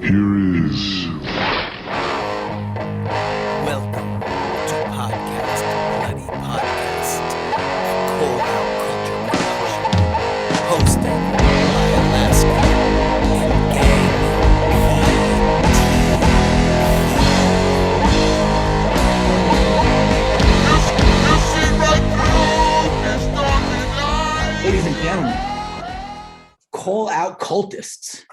Here is Welcome to Podcast Bloody Podcast, a Call Out Culture production, hosted by Alaska and Geng PTP. Ladies and gentlemen, call out cultists,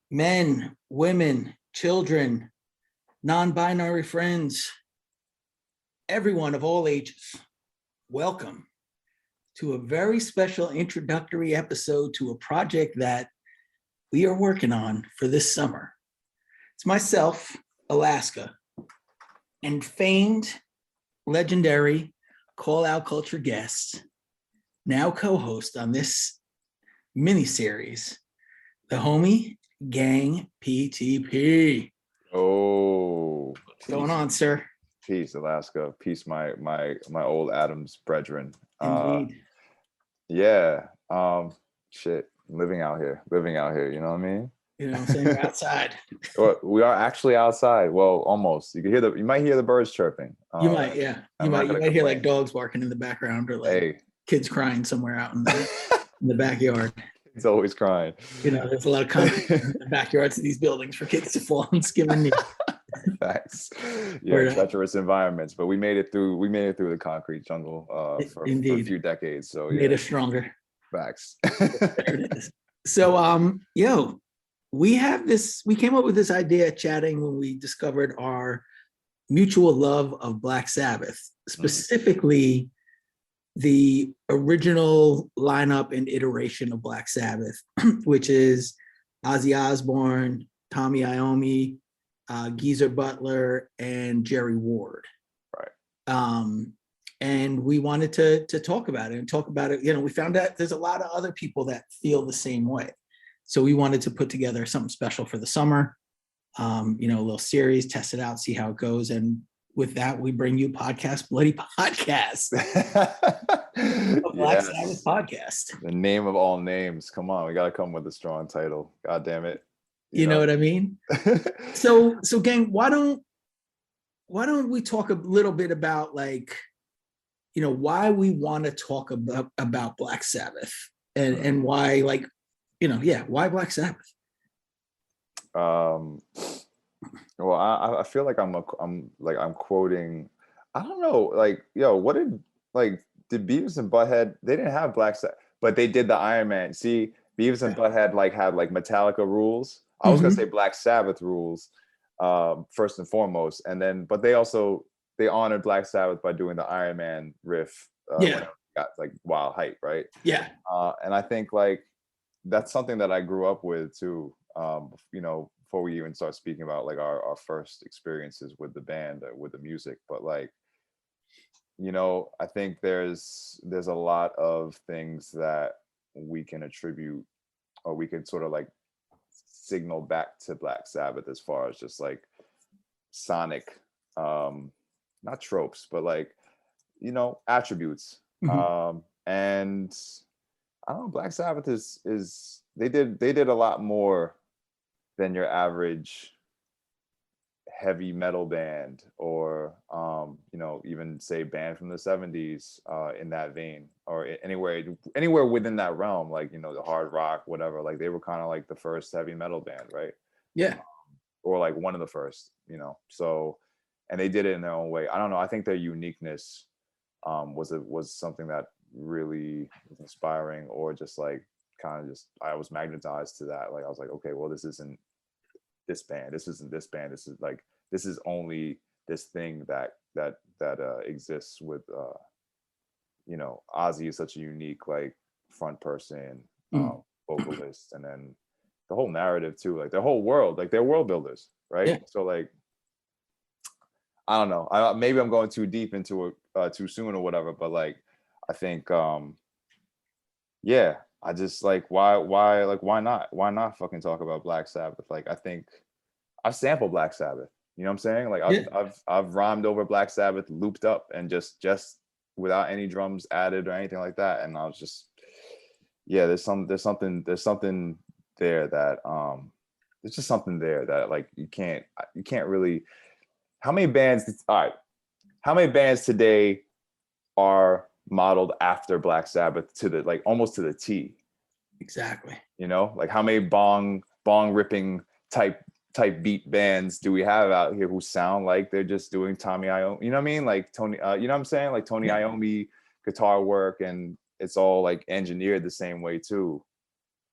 men, women, children, non-binary friends, everyone of all ages. Welcome to a very special introductory episode to a project that we are working on for this summer. It's myself, Alaska, and famed, legendary call out culture guest, now co-host on this mini-series, the homie Geng PTP. Oh, What's going on, sir? Peace, Alaska. Peace, my old Adams brethren. Indeed. Yeah. Shit. Living out here. You know what I mean? You know what I'm saying? We're outside. Well, we are actually outside. Well, almost. You might hear the birds chirping. You might, yeah. You might hear like dogs barking in the background or like kids crying somewhere out in the backyard. It's always crying. You know, there's a lot of concrete in the backyards of these buildings for kids to fall and skim and knee. Facts. Yeah, treacherous environments, but we made it through the concrete jungle for a few decades. So made us stronger. Facts. There it is. So we came up with this idea chatting when we discovered our mutual love of Black Sabbath, specifically the original lineup and iteration of Black Sabbath, which is Ozzy Osbourne, Tommy Iommi, Geezer Butler, and Jerry Ward. Right. And we wanted to talk about it. You know, we found out there's a lot of other people that feel the same way. So we wanted to put together something special for the summer, a little series, test it out, see how it goes. And with that, we bring you Podcast Bloody Podcast. Black Sabbath podcast. The name of all names. Come on, we got to come with a strong title. God damn it. You know what I mean? So gang, why don't we talk a little bit about why we want to talk about Black Sabbath and why why Black Sabbath? Well, I feel like I'm quoting. I don't know. Did Beavis and Butthead? They didn't have Black Sabbath, but they did the Iron Man. See, Beavis and Butthead had Metallica rules. I was gonna say Black Sabbath rules, first and foremost, and then but they honored Black Sabbath by doing the Iron Man riff. When it got wild hype, right? Yeah. And I think that's something that I grew up with too. Before we even start speaking about our first experiences with the band, with the music, but I think there's a lot of things that we can attribute, or we can sort of signal back to Black Sabbath as far as just sonic, not tropes, but attributes. Mm-hmm. And I don't know, Black Sabbath is they did a lot more than your average heavy metal band, or even say band from the 70s in that vein, or anywhere within that realm, the hard rock, whatever. They were kind of the first heavy metal band, right? Yeah. Or one of the first, so, and they did it in their own way. I don't know, I think their uniqueness was something that really was inspiring, or just I was magnetized to that. I was like, okay, well, this isn't this band, this isn't this band, this is only this thing that exists with Ozzy is such a unique front person, vocalist, and then the whole narrative too, their whole world, they're world builders, right? Yeah. So I don't know, maybe I'm going too deep into it too soon or whatever, but I think I just why not fucking talk about Black Sabbath? I think I've sampled Black Sabbath, you know what I'm saying? I've rhymed over Black Sabbath, looped up, and just without any drums added or anything like that. And I was just, there's something there that there's just something there that like you can't really. How many bands? All right, how many bands today are modeled after Black Sabbath to the like almost to the T? Exactly. You know, like how many bong ripping type beat bands do we have out here who sound like they're just doing Tommy Iommi? You know what I mean? Like Tony, you know what I'm saying? Like Tony Iommi guitar work, and it's all like engineered the same way too.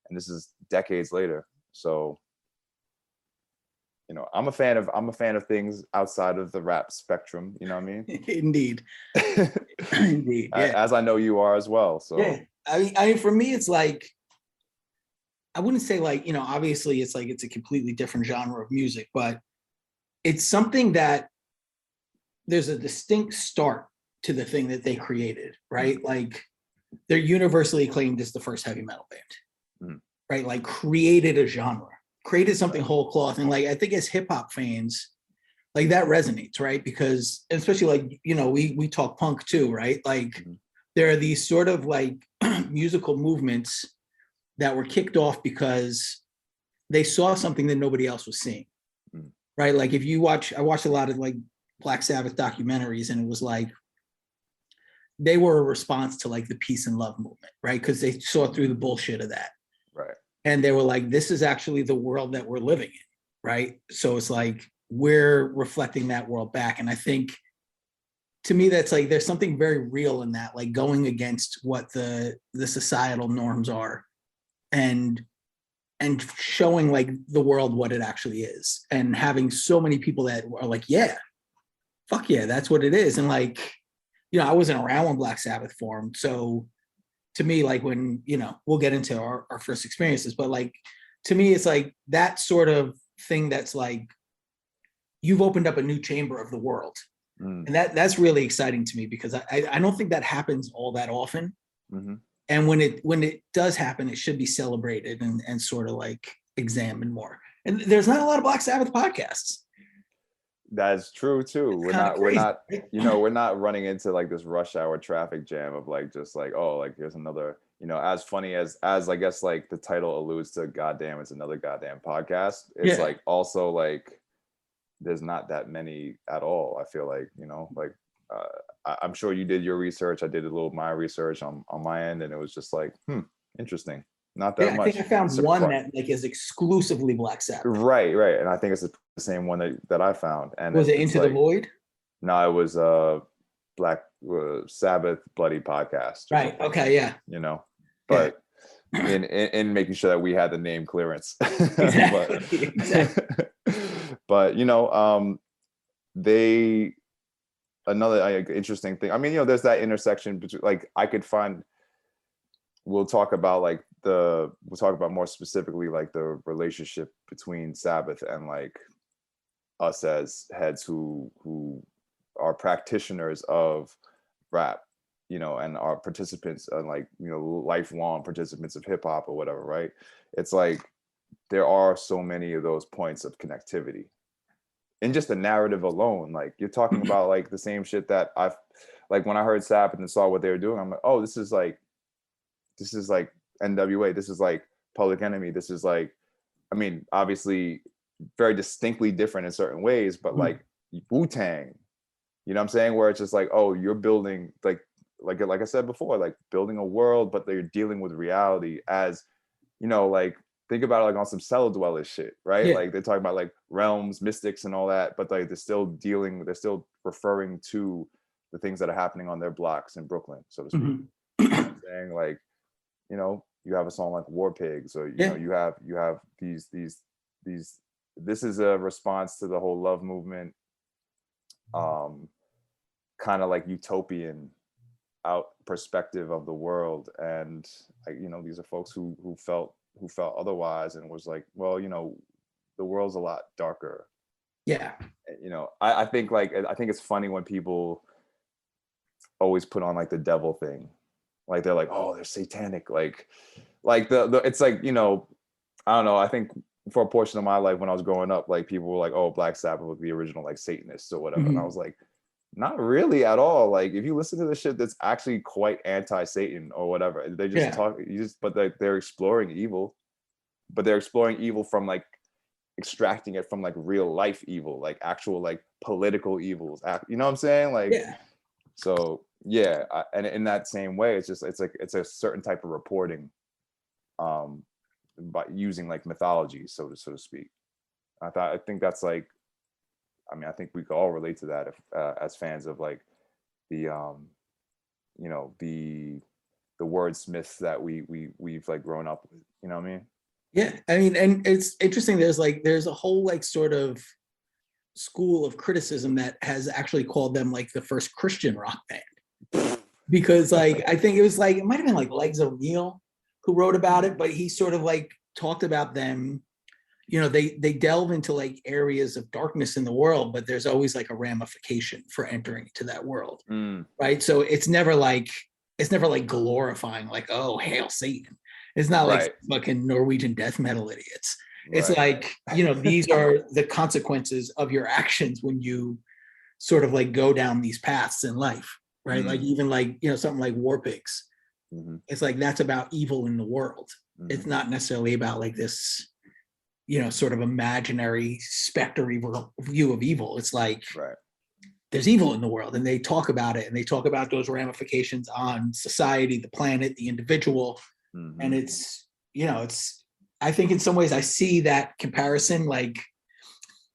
And this is decades later. So, you know, I'm a fan of things outside of the rap spectrum. You know what I mean? Indeed. Indeed. Yeah. As I know you are as well. So yeah. I mean, for me, it's like, I wouldn't say like, you know, obviously it's like, it's a completely different genre of music, but it's something that there's a distinct start to the thing that they created, right? Like they're universally acclaimed as the first heavy metal band, right? Like created a genre, created something whole cloth. And like, I think as hip hop fans, like that resonates, right? Because especially like, you know, we talk punk too, right? Like there are these sort of like musical movements that were kicked off because they saw something that nobody else was seeing, right? Like if you watch, I watched a lot of like Black Sabbath documentaries, and it was like, they were a response to like the peace and love movement, right? Because they saw through the bullshit of that. Right. And they were like, this is actually the world that we're living in, right? So it's like, we're reflecting that world back. And I think, to me, that's like, there's something very real in that, like going against what the societal norms are, and showing like the world what it actually is, and having so many people that are like, yeah, fuck yeah, that's what it is. And like, you know, I wasn't around when Black Sabbath formed. So to me, like when, you know, we'll get into our first experiences, but like, to me, it's like that sort of thing that's like, you've opened up a new chamber of the world. And that's really exciting to me, because I don't think that happens all that often. And when it does happen, it should be celebrated and sort of like examined more. And there's not a lot of Black Sabbath podcasts. That's true too. We're not, you know, we're not running into like this rush hour traffic jam of like, just like, oh, like here's another, you know, as funny as I guess like the title alludes to, goddamn, it's another goddamn podcast. It's like also like, there's not that many at all. I feel like, you know, like I'm sure you did your research. I did a little of my research on my end, and it was just like, interesting. Not that much. I think I found one that like is exclusively Black Sabbath. Right. And I think it's the same one that I found. And was it Into the Void? No, it was Black Sabbath Bloody Podcast. Right. Okay. Yeah. You know, but in making sure that we had the name clearance. Exactly. But you know, another interesting thing. I mean, you know, there's that intersection between, like, I could find. We'll talk about more specifically like the relationship between Sabbath and like us as heads who are practitioners of rap, you know, and are participants and like, you know, lifelong participants of hip hop or whatever, right? It's like there are so many of those points of connectivity in just the narrative alone. Like you're talking about like the same shit that I've like when I heard Sabbath and saw what they were doing, I'm like, oh, this is like NWA. This is like Public Enemy. This is like, I mean, obviously very distinctly different in certain ways, but like Wu-Tang, you know what I'm saying? Where it's just like, oh, you're building like I said before, like building a world, but they're dealing with reality as, you know, like think about it like on some cellar dweller shit, right? Yeah. Like they're talking about like realms, mystics and all that, but like they're still referring to the things that are happening on their blocks in Brooklyn, so to speak. You know what I'm saying? Like, you know, you have a song like War Pigs, or you know, you have these this is a response to the whole love movement, kind of like utopian out perspective of the world. And you know, these are folks who felt otherwise and was like, well, you know, the world's a lot darker. You know, I think it's funny when people always put on like the devil thing. Like they're like, oh, they're satanic. Like the it's like, you know, I don't know. I think for a portion of my life when I was growing up, like people were like, oh, Black Sabbath was the original like Satanists or whatever. And I was like, not really at all. Like if you listen to the shit that's actually quite anti-Satan or whatever, they just talk, but they're exploring evil, but they're exploring evil from like extracting it from like real life evil, like actual like political evils. You know what I'm saying? Like, Yeah. so yeah, and in that same way, it's a certain type of reporting, by using like mythology, so to speak. I think that's like, I mean, I think we could all relate to that if, as fans of like the the wordsmiths that we've like grown up with. You know what I mean? Yeah, I mean, and it's interesting. There's a whole like sort of school of criticism that has actually called them like the first Christian rock band, because like I think it might have been like Legs O'Neill who wrote about it, but he sort of like talked about them. They delve into like areas of darkness in the world, but there's always like a ramification for entering into that world, right? So it's never like glorifying like, oh, hail Satan. It's not like fucking Norwegian death metal idiots. It's like, these are the consequences of your actions when you sort of like go down these paths in life, right? Like even like, something like War Pigs. It's like, that's about evil in the world. It's not necessarily about like this, sort of imaginary specter view of evil. It's like, there's evil in the world, and they talk about it, and they talk about those ramifications on society, the planet, the individual. And it's, I think in some ways I see that comparison, like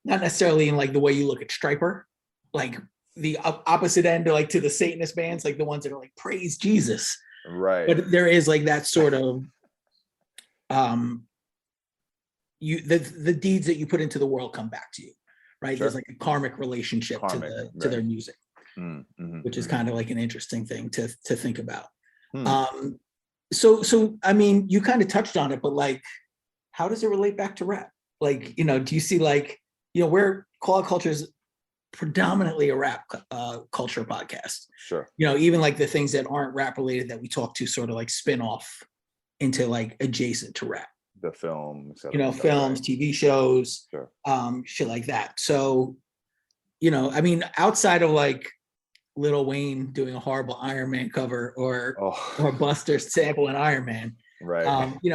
not necessarily in like the way you look at Striper, like the opposite end, or like to the Satanist bands, like the ones that are like, praise Jesus. Right. But there is like that sort of, the deeds that you put into the world come back to you, right? Sure. There's like a karmic relationship to their music, which is kind of like an interesting thing to think about. So I mean, you kind of touched on it, but like, how does it relate back to rap? Like, do you see like, where Call Out Culture is predominantly a rap culture podcast. Sure. Even like the things that aren't rap related that we talk to sort of like spin off into like adjacent to rap. The film, etc. Films, TV shows, sure. Shit like that. So, I mean, outside of like Lil Wayne doing a horrible Iron Man cover or Buster sample in Iron Man, right?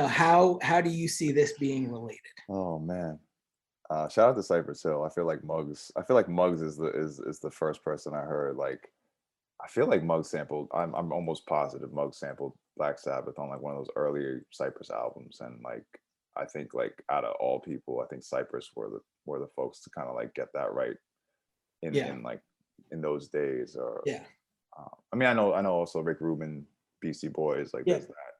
How do you see this being related? Oh man, shout out to Cypress Hill. I feel like Muggs is the first person I heard. Like, I feel like Muggs sampled. I'm almost positive Muggs sampled Black Sabbath on like one of those earlier Cypress albums, and like I think like out of all people, I think Cypress were the folks to kind of like get that right in like in those days. Or I mean, I know also Rick Rubin, Beastie Boys, like does that.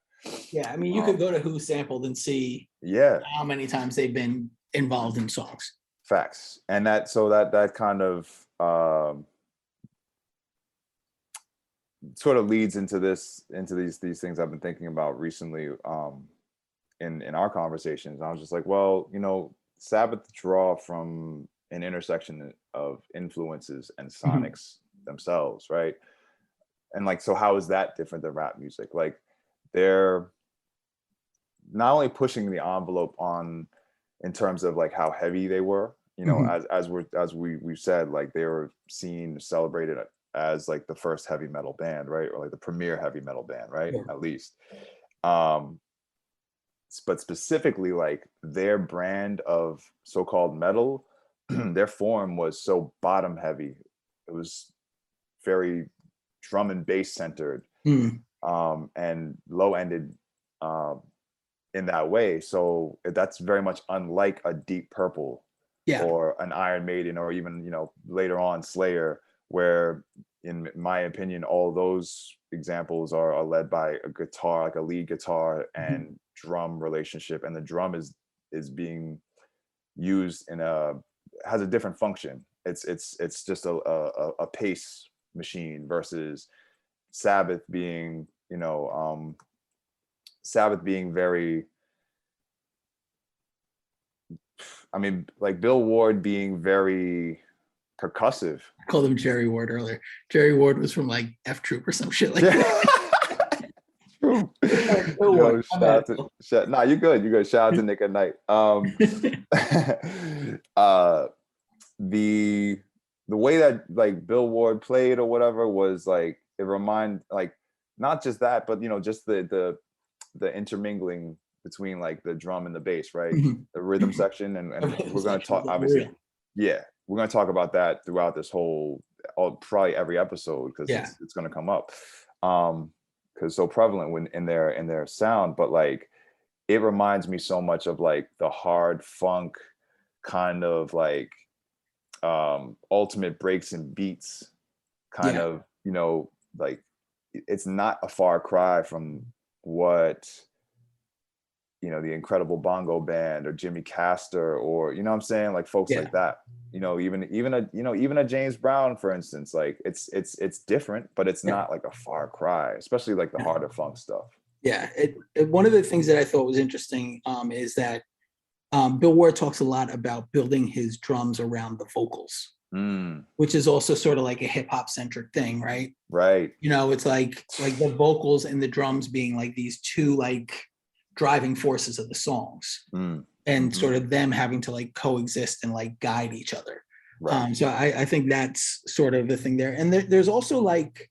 Yeah, I mean, you could go to Who Sampled and see how many times they've been involved in songs. Facts. And that kind of sort of leads into these things I've been thinking about recently in our conversations. And I was just like, well, Sabbath draw from an intersection of influences and sonics themselves, right? And like, so how is that different than rap music? Like, they're not only pushing the envelope on in terms of like how heavy they were, as we've said, like they were seen, celebrated as like the first heavy metal band, right? Or like the premier heavy metal band, right? At least. But specifically like their brand of so-called metal, their form was so bottom heavy. It was very drum and bass centered, and low ended in that way. So that's very much unlike a Deep Purple or an Iron Maiden, or even, later on Slayer, where in my opinion, all those examples are led by a guitar, like a lead guitar and drum relationship. And the drum is being used has a different function. It's just a pace machine versus Sabbath being, very, I mean, like Bill Ward being very percussive. I called him Jerry Ward earlier. Jerry Ward was from like F Troop or some shit like that. Nah, you're good. Shout out to Nick at Night. The way that like Bill Ward played or whatever was like, it reminded, like, not just that, but just the intermingling between like the drum and the bass, right? Mhm. The rhythm section, and The rhythm we're going to section talk is obviously. real. Yeah, we're going to talk about that throughout this whole, probably every episode, because Yeah. it's going to come up, because so prevalent when in their sound. But like, it reminds me so much of like the hard funk kind of like ultimate breaks and beats kind Yeah. of, like, it's not a far cry from what, the Incredible Bongo Band or Jimmy Castor, or, you know what I'm saying, like folks Yeah. like that, even a James Brown, for instance. Like, it's different, but it's Yeah. not like a far cry, especially like the harder funk stuff. Yeah. One of the things that I thought was interesting is that Bill Ward talks a lot about building his drums around the vocals, which is also sort of like a hip hop centric thing, right? Right. It's like the vocals and the drums being like these two like driving forces of the songs, and sort of them having to like coexist and like guide each other. Right. So I think that's sort of the thing there. And there's also like,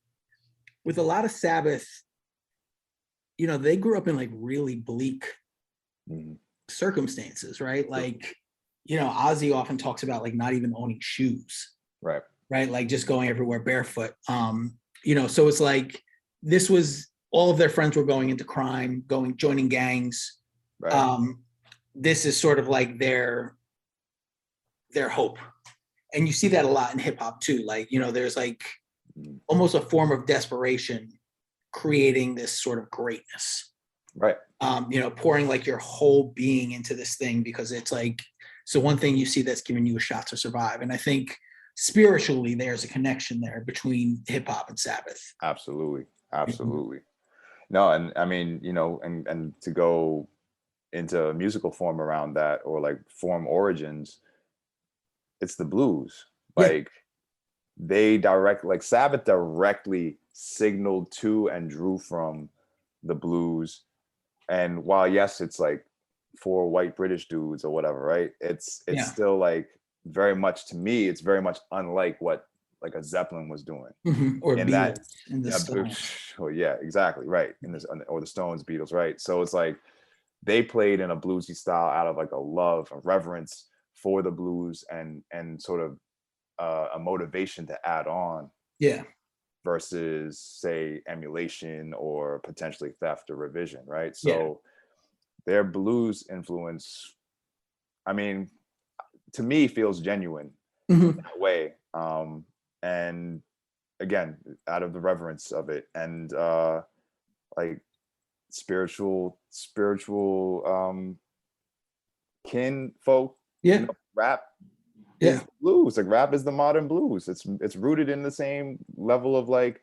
with a lot of Sabbath, they grew up in like really bleak circumstances, right? Like, Ozzy often talks about like not even owning shoes, Right. like just going everywhere barefoot. So it's like, this was, all of their friends were going into crime, joining gangs. Right. This is sort of like their hope. And you see that a lot in hip hop too. Like, there's like almost a form of desperation creating this sort of greatness. Right. Pouring like your whole being into this thing, because it's like, so one thing you see that's giving you a shot to survive. And I think spiritually there's a connection there between hip hop and Sabbath. Absolutely. No, and I mean, and to go into a musical form around that, or like form origins, it's the blues. Like, Sabbath directly signaled to and drew from the blues. And while, yes, it's like for white British dudes or whatever, right? It's still like, very much, to me, it's very much unlike what like a Zeppelin was doing. Or and Beatles that in the Stones. Oh yeah, exactly, right. In this, or the Stones, Beatles, right? So it's like they played in a bluesy style out of like a love, a reverence for the blues, and sort of a motivation to add on, versus say emulation or potentially theft or revision, right? So their blues influence, I mean, to me, feels genuine in a way, and again, out of the reverence of it, and like spiritual kin folk, rap is blues. Like, rap is the modern blues. It's rooted in the same level of like,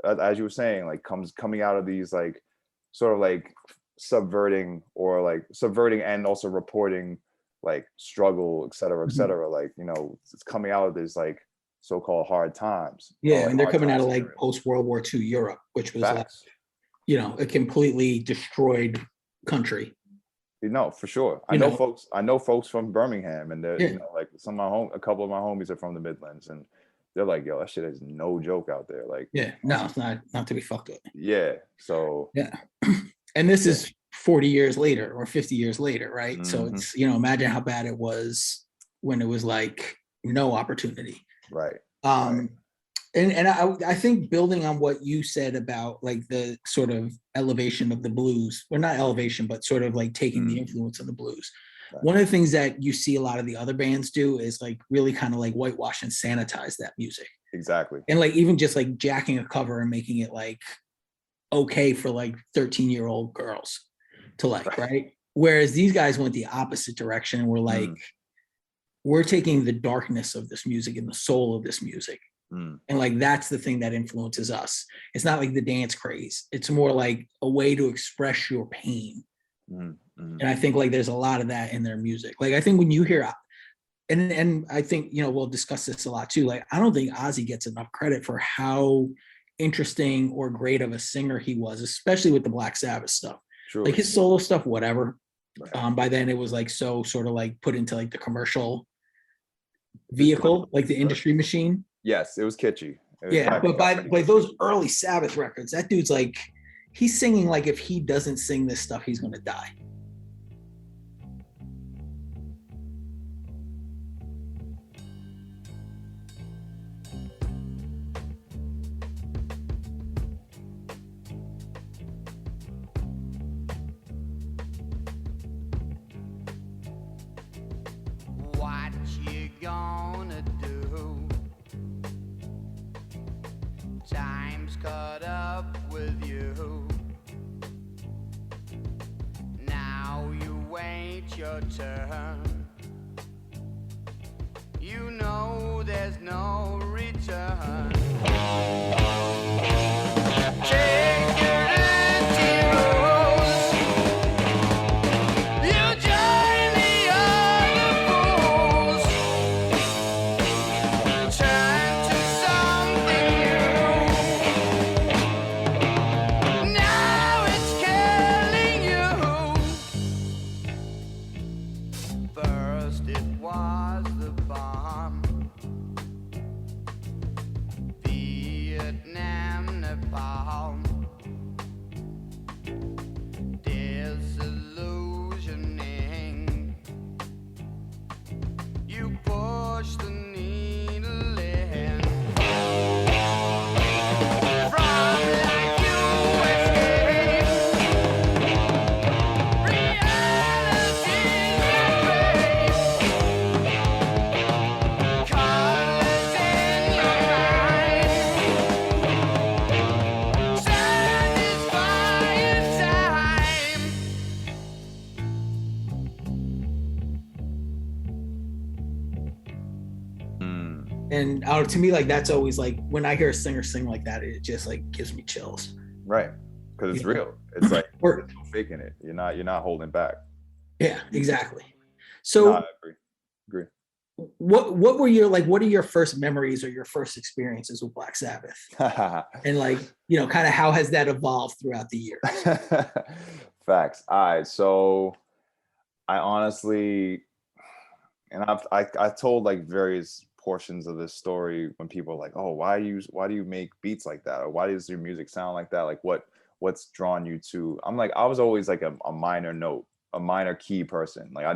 as you were saying, like coming out of these like sort of like subverting and also reporting like struggle, et cetera, like, it's coming out of this like so-called hard times. And they're coming out of like post-World War II Europe, which was like, a completely destroyed country. For sure. I know folks from Birmingham, and they're, like a couple of my homies are from the Midlands, and they're like, yo, that shit is no joke out there. Like, no, it's not to be fucked with. So and this is 40 years later or 50 years later, right? So it's, imagine how bad it was when it was like no opportunity. Right. And I think, building on what you said about like the sort of elevation of the blues, or not elevation, but sort of like taking the influence of the blues. Right. One of the things that you see a lot of the other bands do is like really kind of like whitewash and sanitize that music. Exactly. And like even just like jacking a cover and making it like okay for like 13-year-old girls to like, right? Whereas these guys went the opposite direction, and were like, we're taking the darkness of this music and the soul of this music. And like, that's the thing that influences us. It's not like the dance craze. It's more like a way to express your pain. And I think like there's a lot of that in their music. Like, I think when you hear, and I think, we'll discuss this a lot too. Like, I don't think Ozzy gets enough credit for how interesting or great of a singer he was, especially with the Black Sabbath stuff. Truly. Like his solo stuff, whatever. Right. By then it was like so sort of like put into like the commercial vehicle, like the industry machine. Yes, it was kitschy. But by those early Sabbath records, that dude's like, he's singing like if he doesn't sing this stuff, he's gonna die. gonna do? Time's caught up with you. Now you wait your turn. You know there's no return. Take your empty roads. You join the other fools. Turn to something new. Now it's killing you. First it was the bomb. Vietnam, Nepal. Disillusioning. You push the needle in. From like you escape. Reality's the grave. Colors in your mind. Satisfying time. And to me, like, that's always like, when I hear a singer sing like that, it just like gives me chills. Right, because it's Yeah. real. It's like Or- there's no faking it. You're not holding back. Yeah, exactly. No, So I agree. what were your, like, what are your first memories or your first experiences with Black Sabbath? And like, you know, kind of how has that evolved throughout the years? Facts. All right, so I honestly, and I told like various portions of this story when people are like, oh, why do you make beats like that, or why does your music sound like that, like what's drawn you to? I'm like, I was always like a minor note, a minor key person. Like I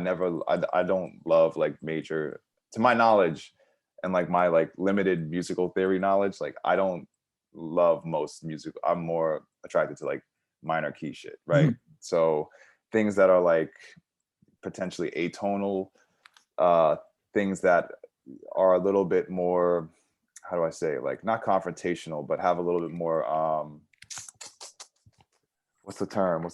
don't love like major, to my knowledge, and like my like limited musical theory knowledge, like I don't love most music. I'm more attracted to like minor key shit, right? So things that are like potentially atonal, things that are a little bit more, how do I say, like not confrontational, but have a little bit more what's the term?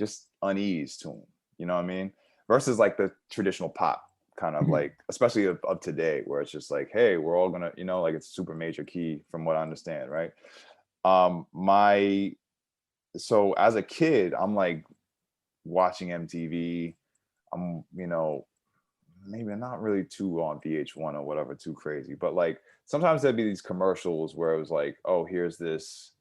Just unease to them, you know what I mean? Versus like the traditional pop kind of like, especially of today, where it's just like, hey, we're all gonna, you know, like it's super major key from what I understand, right? So as a kid, I'm like watching MTV. I'm, you know, maybe not really too on VH1 or whatever, too crazy, but like sometimes there'd be these commercials where it was like, oh, here's this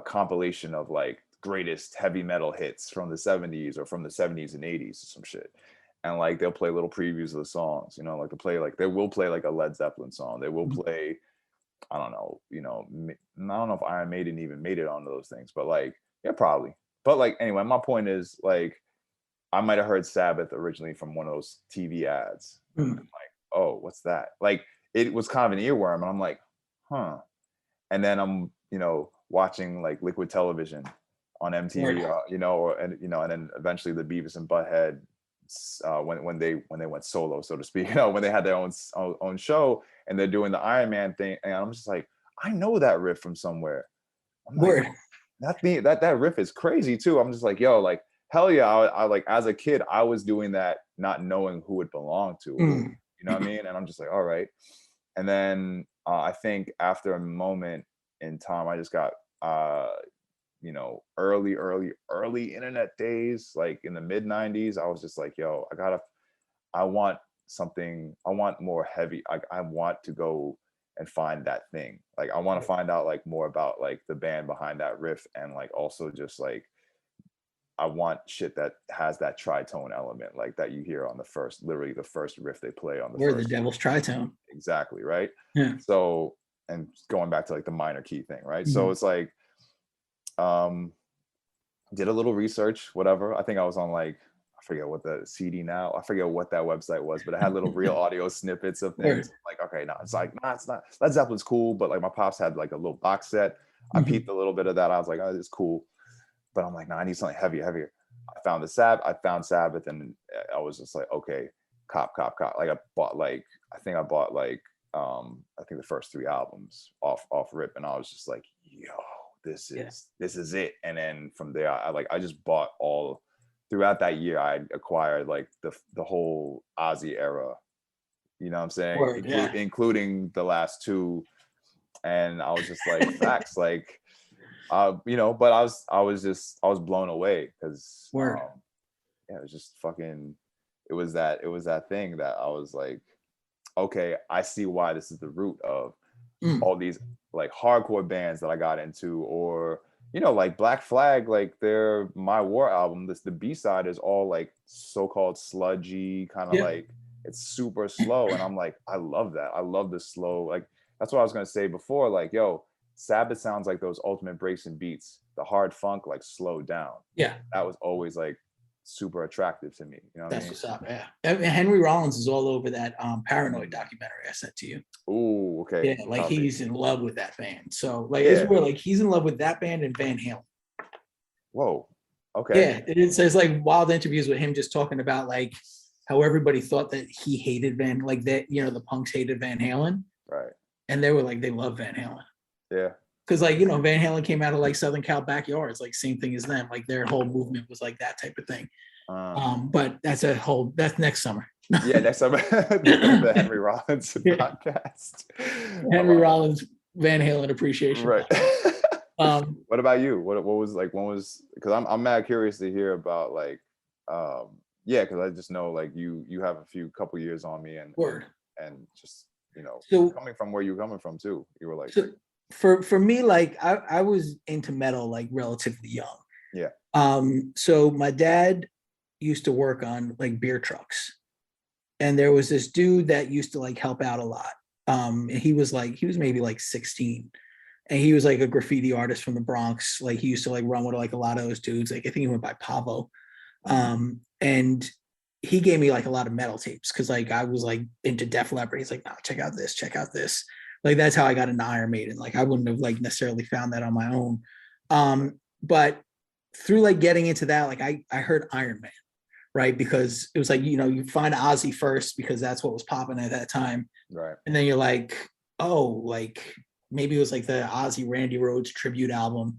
compilation of like greatest heavy metal hits from the 70s or from the 70s and 80s or some shit. And like they'll play little previews of the songs, you know, like they will play like a Led Zeppelin song. They will play, I don't know, you know, I don't know if Iron Maiden even made it onto those things, but like, yeah, probably. But like, anyway, my point is like, I might have heard Sabbath originally from one of those TV ads. And I'm like, oh, what's that? Like, it was kind of an earworm, and I'm like, huh. And then I'm, you know, watching like Liquid Television on MTV, you know, and then eventually the Beavis and Butthead, when they went solo, so to speak, you know, when they had their own show and they're doing the Iron Man thing, and I'm just like, I know that riff from somewhere. I'm like, that riff is crazy too. I'm just like, yo, like, hell yeah, I like, as a kid, I was doing that not knowing who it belonged to. You know what I mean? And I'm just like, all right. And then I think after a moment in time, I just got you know, early internet days, like in the mid 90s. I was just like, yo, I want something, I want more heavy. I want to go and find that thing. Like I want to find out like more about like the band behind that riff, and like also just like I want shit that has that tritone element, like that you hear on literally the first riff they play on the We're first. the Devil's Tritone. Exactly, right? Yeah. So, and going back to like the minor key thing, right? So it's like, did a little research, whatever. I think I was on like, I forget what the CD Now, I forget what that website was, but it had little real audio snippets of things. Like, okay, no, it's like, nah, it's not. Led Zeppelin's cool, but like my pops had like a little box set. I peeped a little bit of that. I was like, oh, it's cool. But I'm like, no, I need something heavier. I found Sabbath, and I was just like, okay, cop. Like I think I bought like I think the first 3 albums off rip, and I was just like, yo, this is it. And then from there, I just bought all throughout that year. I acquired like the whole Ozzy era. You know what I'm saying? Word, yeah. Including the last 2, and I was just like, facts, like, you know. But I was blown away because yeah, it was just fucking. It was that thing that I was like, okay, I see why this is the root of all these like hardcore bands that I got into, or you know, like Black Flag, like their My War album. The B-side is all like so-called sludgy, kind of like it's super slow, and I'm like, I love that. I love the slow. Like that's what I was gonna say before. Like, yo, Sabbath sounds like those ultimate breaks and beats. The hard funk like slowed down. Yeah, that was always like super attractive to me. You know what that's I mean? what's up. Yeah, and Henry Rollins is all over that Paranoid documentary I sent to you. Ooh, okay. Yeah, like he's in love with that band. So like Yeah. it's where like he's in love with that band and Van Halen. Whoa. Okay. Yeah, it says like wild interviews with him just talking about like how everybody thought that he hated like that, you know, the punks hated Van Halen. Right. And they were like, they love Van Halen. Yeah. Because like, you know, Van Halen came out of like Southern Cal backyards, like same thing as them. Like their whole movement was like that type of thing. But that's next summer. Yeah, next summer. The Henry Rollins podcast. Henry Rollins, Van Halen appreciation. Right. What about you? What was like, when was, because I'm mad curious to hear about like yeah, because I just know like you have a couple years on me, and just, you know, so, coming from where you're coming from too. You were like, so for me, like I was into metal like relatively young. Yeah. So my dad used to work on like beer trucks, and there was this dude that used to like help out a lot. And he was maybe like 16, and he was like a graffiti artist from the Bronx. Like he used to like run with like a lot of those dudes. Like I think he went by Pavo. And he gave me like a lot of metal tapes because like I was like into Def Leppard. He's like, no, check out this. Like that's how I got into Iron Maiden. Like I wouldn't have like necessarily found that on my own. But through like getting into that, like I heard Iron Man, right? Because it was like, you know, you find Ozzy first because that's what was popping at that time. Right. And then you're like, oh, like maybe it was like the Ozzy Randy Rhoads tribute album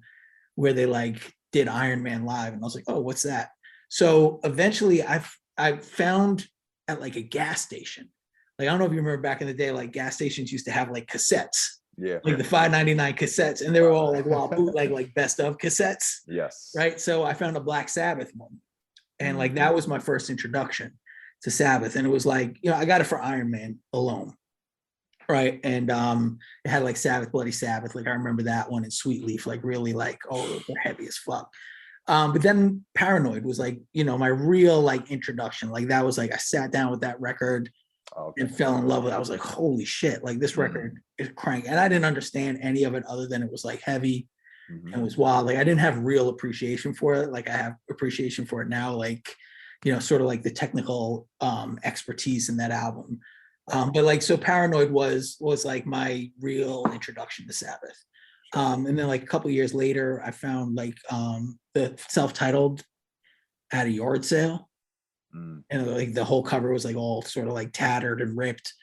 where they like did Iron Man live. And I was like, oh, what's that? So eventually I found at like a gas station. Like, I don't know if you remember back in the day, like gas stations used to have like cassettes. Yeah. Like the $5.99 cassettes. And they were all like bootleg, like best of cassettes. Yes. Right. So I found a Black Sabbath one. And like that was my first introduction to Sabbath. And it was like, you know, I got it for Iron Man alone. Right. And it had like Sabbath, Bloody Sabbath. Like I remember that one, and Sweet Leaf, like really like, oh, they're heavy as fuck. But then Paranoid was like, you know, my real like introduction. Like that was like, I sat down with that record and fell in love with it. I was like, holy shit, like this record is crank. And I didn't understand any of it other than it was like heavy and it was wild. Like I didn't have real appreciation for it. Like I have appreciation for it now, like, you know, sort of like the technical expertise in that album. But like, so Paranoid was like my real introduction to Sabbath. And then like a couple years later, I found like the self-titled at a yard sale. And like the whole cover was like all sort of like tattered and ripped.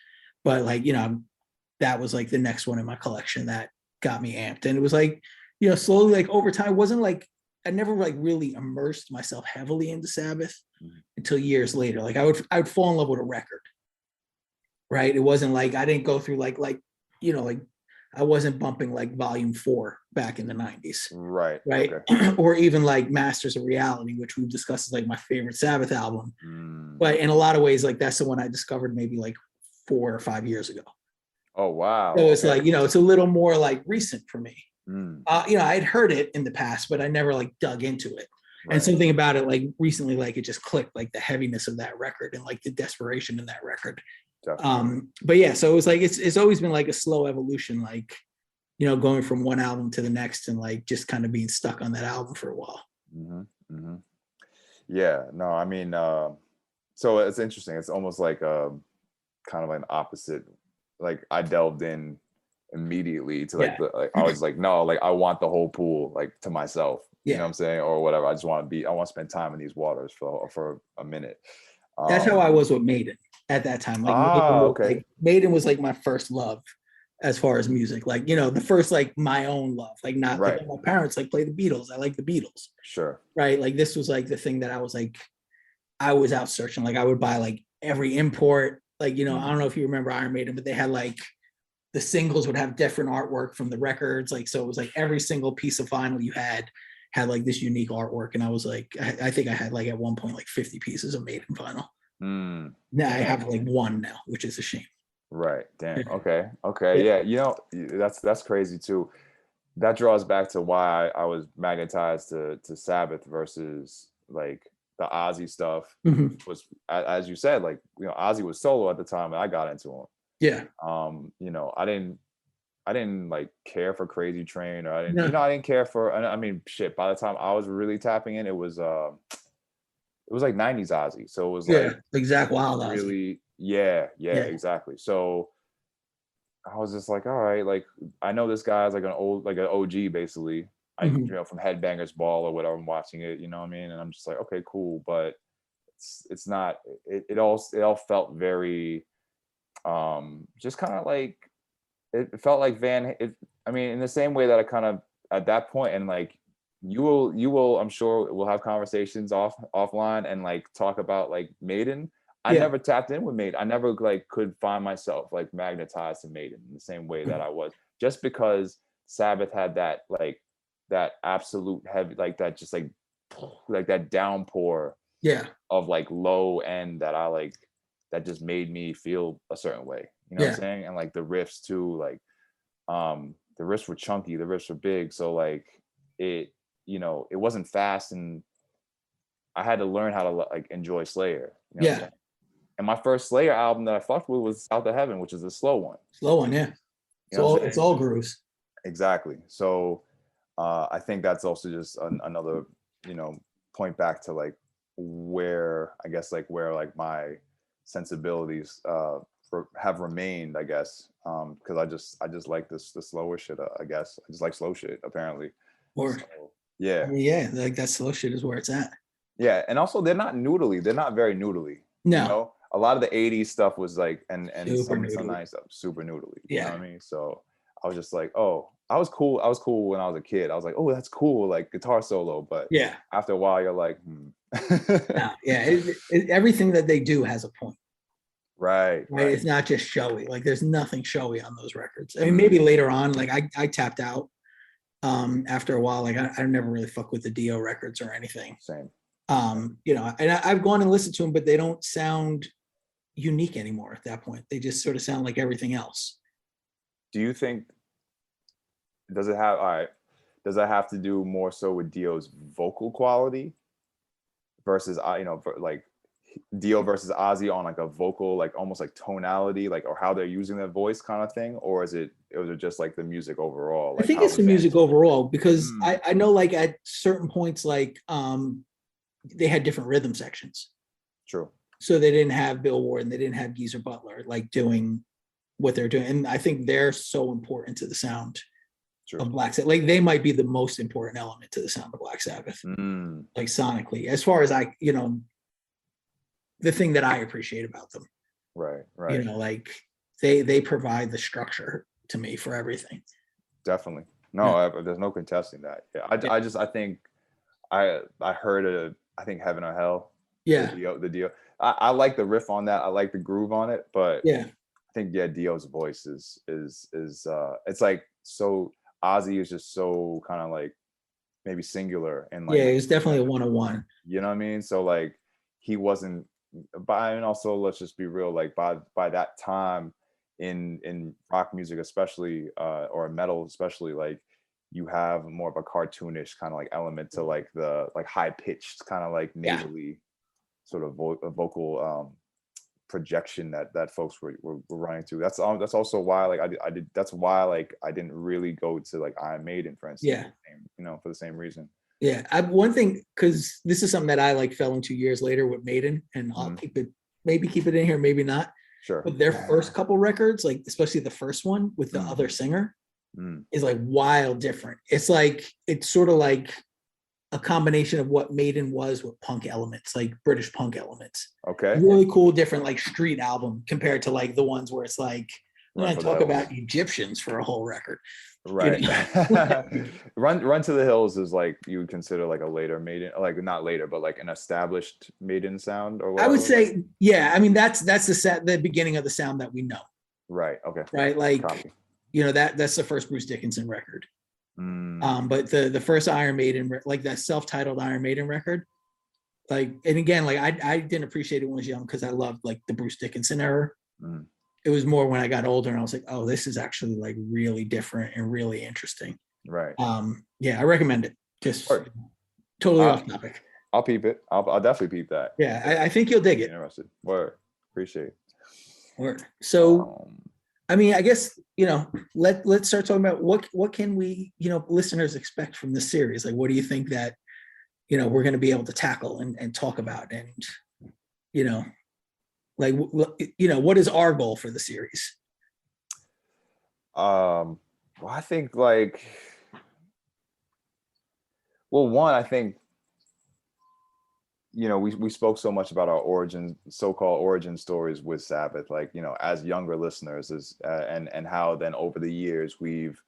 But like, you know, that was like the next one in my collection that got me amped. And it was like, you know, slowly like over time, it wasn't like, I never like really immersed myself heavily into Sabbath until years later. Like I would fall in love with a record. Right. It wasn't like I didn't go through like, you know, like I wasn't bumping like volume 4 back in the 90s. Right. Right. Okay. Or even like Masters of Reality, which we've discussed as like my favorite Sabbath album. But in a lot of ways, like that's the one I discovered maybe like 4 or 5 years ago. Oh, wow. So it's like, you know, it's a little more like recent for me. You know, I'd heard it in the past, but I never like dug into it. Right. And something about it, like recently, like it just clicked, like the heaviness of that record and like the desperation in that record. But yeah, so it was like it's always been like a slow evolution, like, you know, going from one album to the next and like just kind of being stuck on that album for a while. Yeah, no, I mean, so it's interesting. It's almost like kind of an opposite. Like I delved in immediately to like I was like, no, like I want the whole pool like to myself. You know what I'm saying, or whatever. I want to spend time in these waters for a minute. That's how I was with Maiden. at that time. Like Okay. Maiden was like my first love as far as music. Like, you know, the first like my own love. Like not like Right. my parents like play the Beatles. I like the Beatles. Sure. Right. Like this was like the thing that I was like, I was out searching. Like I would buy like every import. Like, you know, I don't know if you remember Iron Maiden, but they had like the singles would have different artwork from the records. Like, so it was like every single piece of vinyl you had like this unique artwork. And I was like, I think I had like at one point like 50 pieces of Maiden vinyl. Now I have like one now, which is a shame. Right. Damn. Okay. Yeah. You know, that's crazy too. That draws back to why I was magnetized to Sabbath versus like the Ozzy stuff. Mhm. Was as you said, like, you know, Ozzy was solo at the time and I got into him. Yeah. You know, I didn't like care for Crazy Train, or I didn't, No. you know, I didn't care for, I mean, shit, by the time I was really tapping in, it was like 90s Ozzy. So it was like Exact Wild Ozzy. really, yeah, exactly. So I was just like, all right, like I know this guy's like an OG basically. I Mhm. you know, from Headbangers Ball or whatever, I'm watching it, you know what I mean? And I'm just like, okay, cool, but it's not, it all felt very just kind of like, it felt like I mean, in the same way that I kind of at that point, and like you will I'm sure we'll have conversations offline and like talk about like Maiden. I Yeah. never tapped in with Maiden. I never like could find myself like magnetized to Maiden in the same way that I was, just because Sabbath had that like that absolute heavy, like that just like that downpour Yeah. of like low end that I like, that just made me feel a certain way. You know what I'm saying? And like the riffs too, like the riffs were chunky, the riffs were big. So like it, you know, it wasn't fast, and I had to learn how to like enjoy Slayer. You know what I'm saying? And my first Slayer album that I fucked with was South of Heaven, which is a slow one. Slow one, yeah. You know It's all grooves. Exactly. So I think that's also just another, you know, point back to like where I guess like where like my sensibilities have remained, I guess, because I just like the slower shit. I guess I just like slow shit apparently. Or So, yeah, yeah, like that slow shit is where it's at. yeah, and also they're not noodly. They're not very noodly. No. You know, a lot of the '80s stuff was like, and Super some noodly. '90s stuff super noodly. Yeah. You know what I mean? So I was just like, oh, I was cool when I was a kid. I was like, oh, that's cool, like guitar solo. But Yeah. after a while, you're like, No, yeah. Everything that they do has a point. Right. It's not just showy. Like there's nothing showy on those records. I mean, maybe later on, like I tapped out after a while. Like I never really fuck with the Dio records or anything. Same. You know, and I've gone and listened to them, but they don't sound unique anymore at that point. They just sort of sound like everything else. Do you think, does it have to do more so with Dio's vocal quality versus you know, like Dio versus Ozzy on like a vocal, like almost like tonality, like, or how they're using their voice kind of thing, or is it just like the music overall? Like I think it's the music overall, because I know like at certain points, like they had different rhythm sections. True. So they didn't have Bill Ward and they didn't have Geezer Butler like doing what they're doing. And I think they're so important to the sound of Black Sabbath. Like they might be the most important element to the sound of Black Sabbath, like sonically, as far as you know, the thing that I appreciate about them. Right. You know, like they provide the structure to me for everything. Definitely. No, there's no contesting that. Yeah. I think I heard I think Heaven or Hell. Yeah. The Dio. I like the riff on that. I like the groove on it, but yeah, I think Dio's voice is it's like, so Ozzy is just so kind of like maybe singular and like, yeah, it's definitely a 101. You know what I mean? So like he wasn't, and also let's just be real, like by that time in rock music especially, or metal especially, like you have more of a cartoonish kind of like element to like the like high pitched kind of like nasally sort of vocal projection that folks were running to. That's also why like I did that's why like I didn't really go to like Iron Maiden, for instance. You know, for the same reason. One thing, because this is something that I like fell into years later with Maiden, and I'll keep it in here, maybe not. Sure. But their first couple records, like especially the first one with the other singer, is like wild different. It's like, it's sort of like a combination of what Maiden was with punk elements, like British punk elements. Okay. Really cool, different like street album compared to like the ones where it's like, we're Run going to for the talk Hills. about Egyptians for a whole record. Right. You know? Run to the Hills is like you would consider like a later Maiden, like not later, but like an established Maiden sound or I whatever. would say, yeah. I mean, that's the beginning of the sound that we know, Right. Okay. right? Like, Copy. you know, that's the first Bruce Dickinson record. But the first Iron Maiden, like that self-titled Iron Maiden record, like, and again, like I didn't appreciate it when I was young because I loved like the Bruce Dickinson era. It was more when I got older and I was like, oh, this is actually like really different and really interesting. Right. Yeah, I recommend it. Just Word. totally off topic. I'll peep it. I'll definitely peep that. Yeah, I think you'll dig it. Interested. Word. Appreciate it. Word. So, I mean, I guess, you know, let's start talking about what can we, you know, listeners expect from this series? Like, what do you think that, you know, we're going to be able to tackle and talk about? And, you know, like, you know, what is our goal for the series? Well, I think like, well, one, I think, you know, we spoke so much about our so-called origin stories with Sabbath, like, you know, as younger listeners, and how then over the years we've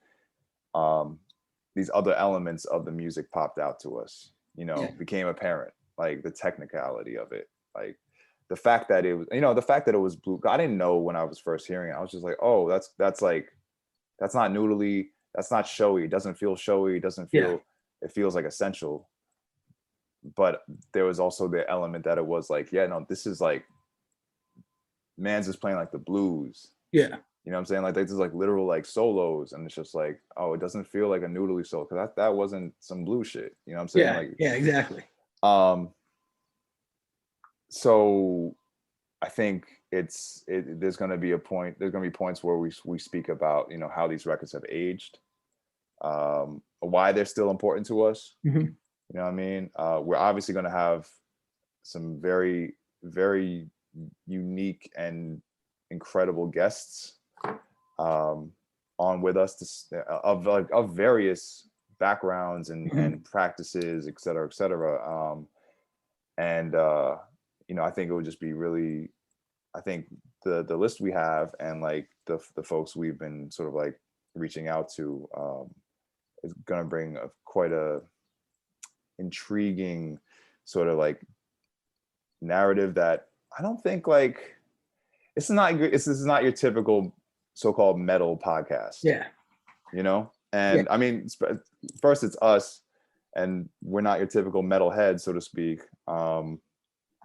these other elements of the music popped out to us, you know, became apparent, like the technicality of it, like the fact that it was, you know, the fact that it was blue. I didn't know when I was first hearing it. I was just like, oh, that's like, that's not noodly, that's not showy. It doesn't feel showy. It doesn't feel. It feels like essential. But there was also the element that it was like, yeah, no, this is like, Mans is playing like the blues. Yeah. You know what I'm saying? Like, this is like literal like solos, and it's just like, oh, it doesn't feel like a noodly solo because that wasn't some blue shit. You know what I'm saying? Yeah. Like, yeah, exactly. So I think there's going to be points where we speak about, you know, how these records have aged, why they're still important to us. Mm-hmm. You know what I mean? We're obviously going to have some very, very unique and incredible guests on with us of various backgrounds and practices, et cetera, et cetera. You know, I think it would just be really, I think the list we have and like the folks we've been sort of like reaching out to is going to bring quite a intriguing sort of like narrative that I don't think like this is not your typical so-called metal podcast. Yeah. You know? And I mean, first it's us, and we're not your typical metal head, so to speak.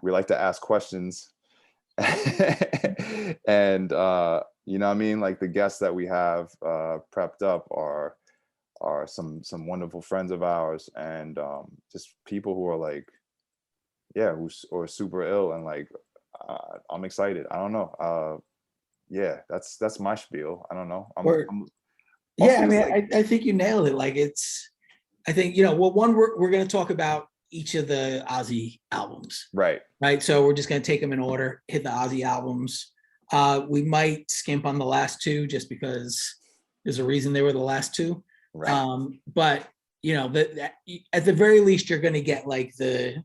We like to ask questions. And you know what I mean? Like the guests that we have prepped up are some wonderful friends of ours, and just people who are like, yeah, who are super ill, and like I'm excited. I don't know. Yeah, that's my spiel. I don't know. Yeah, I mean, I think you nailed it. Like I think, you know, well, one, we're going to talk about each of the Ozzy albums. Right. So we're just going to take them in order, hit the Ozzy albums. We might skimp on the last two just because there's a reason they were the last two. Right. But, you know, at the very least, you're going to get like the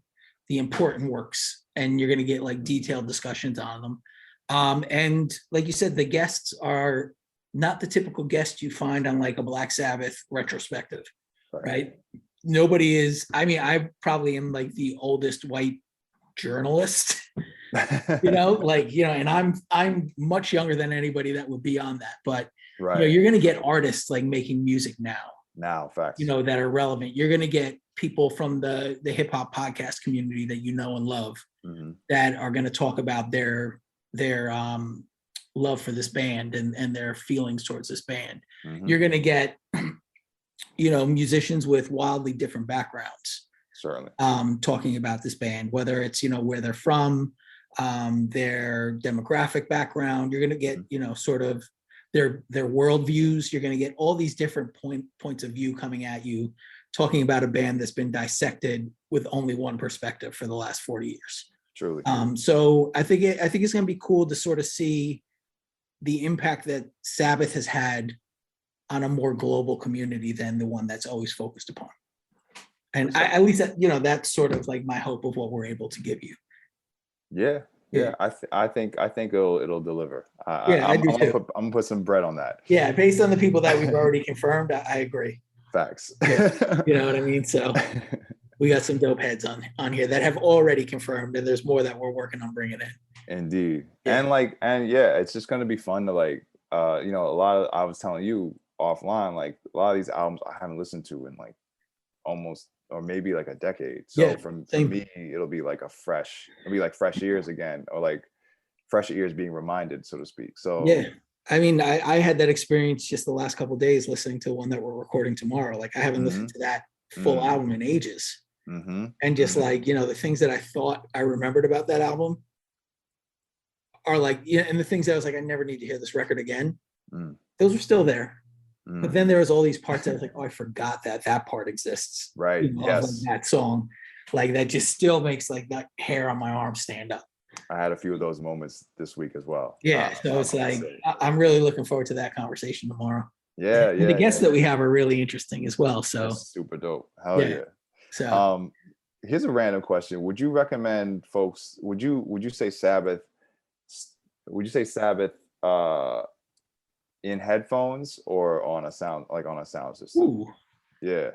important works, and you're going to get like detailed discussions on them. And like you said, the guests are not the typical guest you find on like a Black Sabbath retrospective, right? Nobody is. I mean, I probably am like the oldest white journalist, you know, like, you know, and I'm much younger than anybody that would be on that. But you know, you're going to get artists like making music now, facts, you know, that are relevant. You're going to get people from the hip hop podcast community that you know and love, that are going to talk about their love for this band and their feelings towards this band. You're going to get, you know, musicians with wildly different backgrounds, certainly, talking about this band, whether it's, you know, where they're from, their demographic background. You're going to get, you know, sort of their worldviews. You're going to get all these different points of view coming at you, talking about a band that's been dissected with only one perspective for the last 40 years. Truly. So I think it's going to be cool to sort of see the impact that Sabbath has had on a more global community than the one that's always focused upon. And at least that, you know, that's sort of like my hope of what we're able to give you. Yeah. Yeah. I think it'll deliver. Yeah, I do I'm too. gonna put some bread on that. Yeah, based on the people that we've already confirmed, I agree. Facts. Yeah, you know what I mean? So we got some dope heads on here that have already confirmed, and there's more that we're working on bringing in. Indeed. Yeah. And yeah, it's just gonna be fun to like you know, a lot of, I was telling you offline, like a lot of these albums I haven't listened to in like almost, or maybe like a decade. So Yeah, for same. me, it'll be like fresh ears again, or like fresh ears being reminded, so to speak. So Yeah. I mean, I had that experience just the last couple of days listening to one that we're recording tomorrow. Like I haven't listened to that full album in ages. And just like, you know, the things that I thought I remembered about that album are like, yeah, and the things that I was like, I never need to hear this record again. Those were still there. But then there was all these parts that I was like, oh, I forgot that part exists. Right. You know, Yes. of like that song. Like that just still makes like that hair on my arm stand up. I had a few of those moments this week as well. Yeah. So it's like, I'm really looking forward to that conversation tomorrow. Yeah. And the guests that we have are really interesting as well. So that's super dope. Hell yeah. So here's a random question. Would you recommend folks, would you say Sabbath in headphones or on a sound system? ooh. Yeah.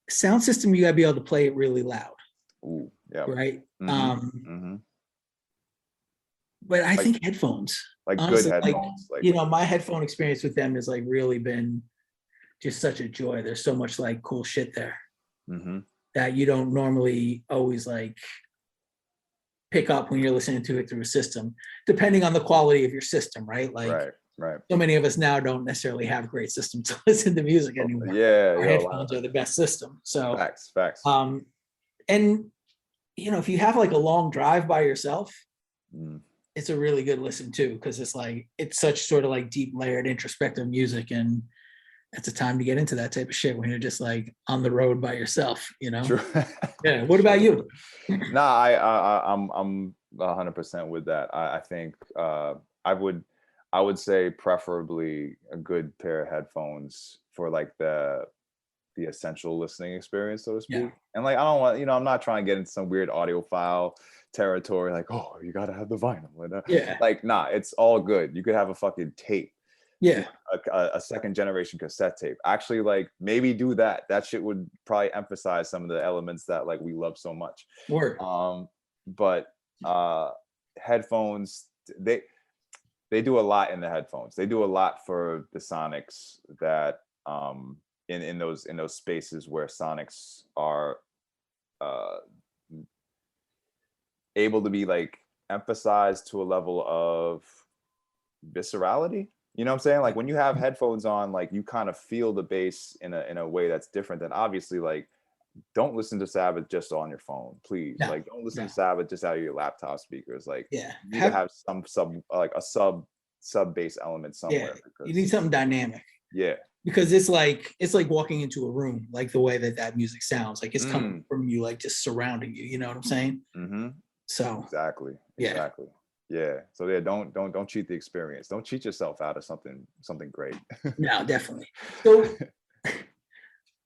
Sound system, you gotta be able to play it really loud. Ooh, yeah. Right. Mm-hmm. But I think headphones. Like honestly, good headphones. Like, you know, my headphone experience with them has like really been just such a joy. There's so much like cool shit there that you don't normally always like pick up when you're listening to it through a system, depending on the quality of your system, right? Like right. So many of us now don't necessarily have great systems to listen to music anymore. Yeah. Our headphones are the best system. So Facts. And you know, if you have like a long drive by yourself, it's a really good listen too, because it's like it's such sort of like deep layered introspective music, and it's a time to get into that type of shit when you're just like on the road by yourself, you know. True. Yeah. What about you? Nah, I'm 100% with that. I think I would say preferably a good pair of headphones for like the essential listening experience, so to speak. Yeah. And like I don't want, you know, I'm not trying to get into some weird audiophile territory like, oh, you gotta have the vinyl. Yeah. Like, nah, it's all good. You could have a fucking tape. Yeah. A second generation cassette tape. Actually, like maybe do that. That shit would probably emphasize some of the elements that like we love so much. Word. But headphones, they do a lot in the headphones. They do a lot for the sonics that in those spaces where sonics are able to be like emphasized to a level of viscerality. You know what I'm saying? Like when you have headphones on, like you kind of feel the bass in a way that's different than obviously like don't listen to Sabbath just on your phone, please. No, like don't listen to Sabbath just out of your laptop speakers. Like yeah, you need to have some sub bass element somewhere. Yeah, you need something dynamic. Yeah. Because it's like walking into a room, like the way that music sounds, like it's coming from you, like just surrounding you. You know what I'm saying? So exactly. Yeah. So yeah, don't cheat the experience. Don't cheat yourself out of something great. No, definitely. So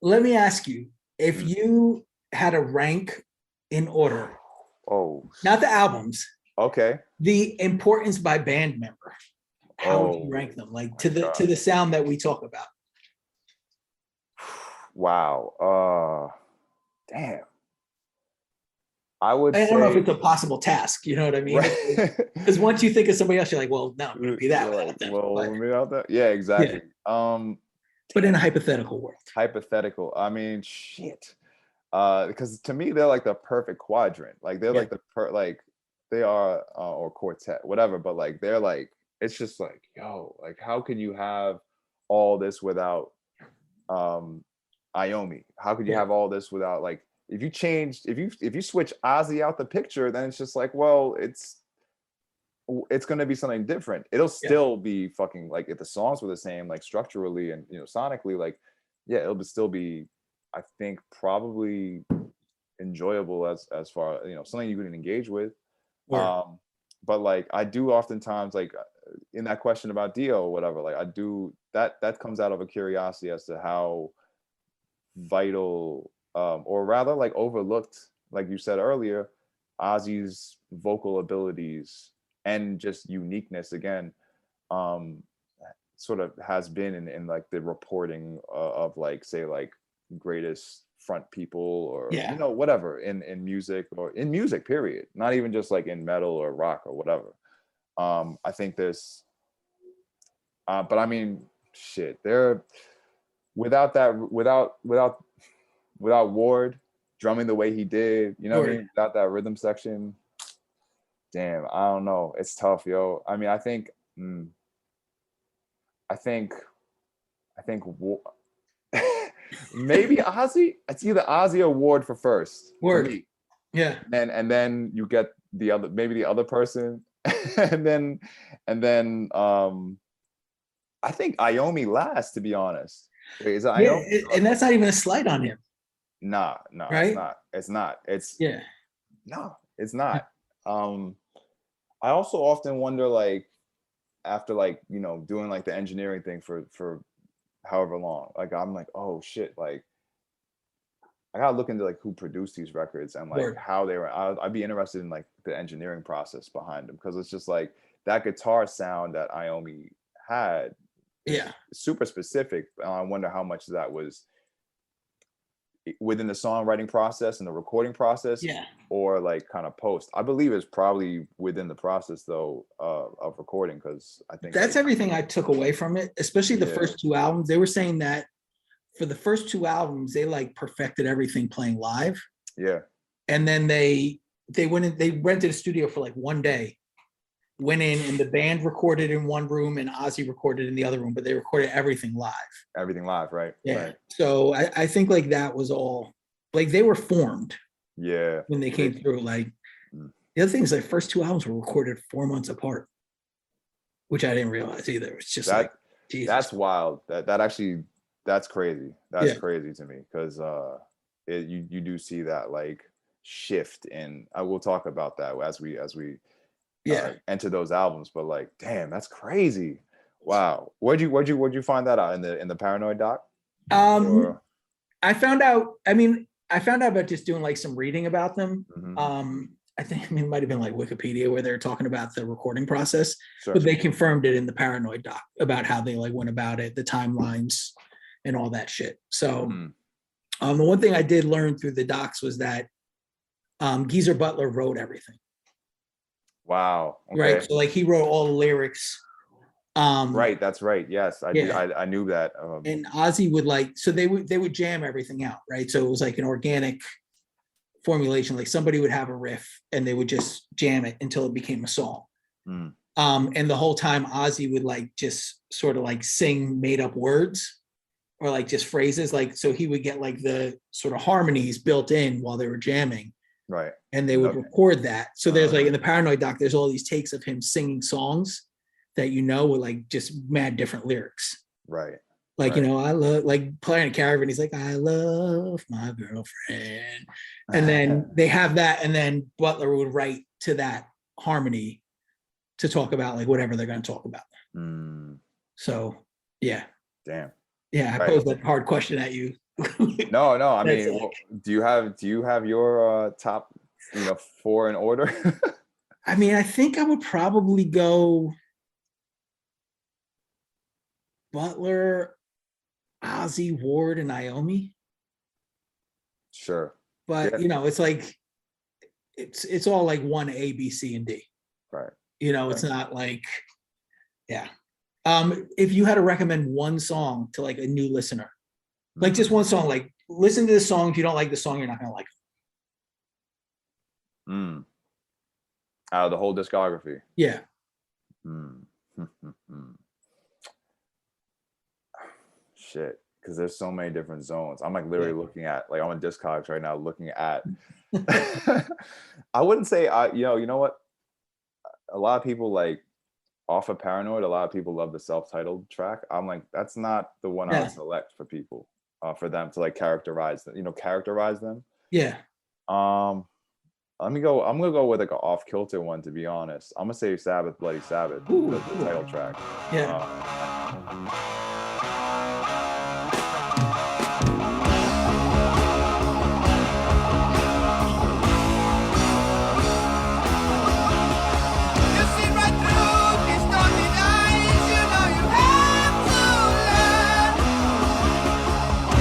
let me ask you, if you had a rank in order, not the albums, okay, the importance by band member, how would you rank them? Like to the sound that we talk about? Wow. Damn. I don't know if it's a possible task. You know what I mean? Because once you think of somebody else, you're like, well, no, I'm going to be that without them. Well, yeah, exactly. Yeah. But in a hypothetical world. Hypothetical. I mean, shit. Because to me, they're like the perfect quadrant. Like they're like they are or quartet, whatever. But like they're like, it's just like, yo, like how can you have all this without Iommi? How could you have all this without like? If you switch Ozzy out the picture, then it's just like, well, it's going to be something different. It'll still be fucking like if the songs were the same, like structurally and sonically, like it'll still be, I think, probably enjoyable as far something you can engage with. But like I do oftentimes like in that question about Dio or whatever, like I do that comes out of a curiosity as to how vital, or rather like overlooked, like you said earlier, Ozzy's vocal abilities and just uniqueness again, sort of has been in like the reporting of like, say, like greatest front people, or Yeah. whatever in music, or in music period, not even just like in metal or rock or whatever. I think this, but I mean, shit, there, without that, without Ward drumming the way he did, you know what I mean, without that rhythm section, damn, I don't know, it's tough, yo. I mean, I think maybe Ozzy. It's either Ozzy or Ward for first. For me. Yeah. And then you get the other, maybe the other person, and then I think Iommi last, to be honest. Wait, is it Iommi? And that's not even a slight on him. Nah, right? it's not. It's not. It's Yeah. no, it's not. I also often wonder, like, after like, doing like the engineering thing for however long, like I'm like, oh shit, like I gotta look into like who produced these records and like how they were. I'd be interested in like the engineering process behind them, because it's just like that guitar sound that Iommi had is super specific. I wonder how much of that was within the songwriting process and the recording process, or like kind of post. I believe it's probably within the process though, of recording, because I think that's everything I took away from it, especially the first two albums. They were saying that for the first two albums, they like perfected everything playing live. Yeah. And then they rented a studio for like one day, went in, and the band recorded in one room and Ozzy recorded in the other room, but they recorded everything live. Everything live, right? Yeah. Right. So I think like that was all, like they were formed. Yeah. When they came through. Like the other thing is, like first two albums were recorded 4 months apart, which I didn't realize either. It's just like, Jesus. That's wild. That actually, that's crazy. That's crazy to me, because you do see that like shift, and I will talk about that as we enter those albums. But like, damn, that's crazy. Wow. Where'd you find that out, in the Paranoid doc? I found out about just doing like some reading about them. I think it might have been like Wikipedia, where they're talking about the recording process, but they confirmed it in the Paranoid doc about how they like went about it, the timelines and all that shit. So the one thing I did learn through the docs was that Geezer Butler wrote everything. Wow. Okay. Right. So like he wrote all the lyrics. Right. That's right. Yes. I knew that. And Ozzy would like, so they would jam everything out. Right. So it was like an organic formulation. Like somebody would have a riff and they would just jam it until it became a song. And the whole time Ozzy would like just sort of like sing made up words or like just phrases. Like, so he would get like the sort of harmonies built in while they were jamming. Right. And they would record that. So there's like in the Paranoid doc, there's all these takes of him singing songs that, with like just mad different lyrics. Right. Like, I love, like playing a Caravan. He's like, I love my girlfriend. And then they have that. And then Butler would write to that harmony to talk about like whatever they're going to talk about. So, yeah. Damn. Yeah. I posed that hard question at you. No. I mean, do you have your top, 4 in order? I mean, I think I would probably go Butler, Ozzy, Ward, and Iommi. Sure. But it's like it's all like 1 A, B, C, and D. Right. It's not like, if you had to recommend one song to like a new listener, like just one song, like listen to this song. If you don't like the song, you're not gonna like it. Out of the whole discography. Yeah. Shit, because there's so many different zones. I'm like literally looking at, like, I'm on Discogs right now looking at I wouldn't say you know what, a lot of people like off of Paranoid, a lot of people love the self-titled track. I'm like, that's not the one I would select for people, for them to like characterize them. Yeah. I'm gonna go with like an off kilter one, to be honest. I'm gonna say Sabbath, Bloody Sabbath, Ooh, the cool. title track. Yeah. You see right through these stormy nights. You know you have to learn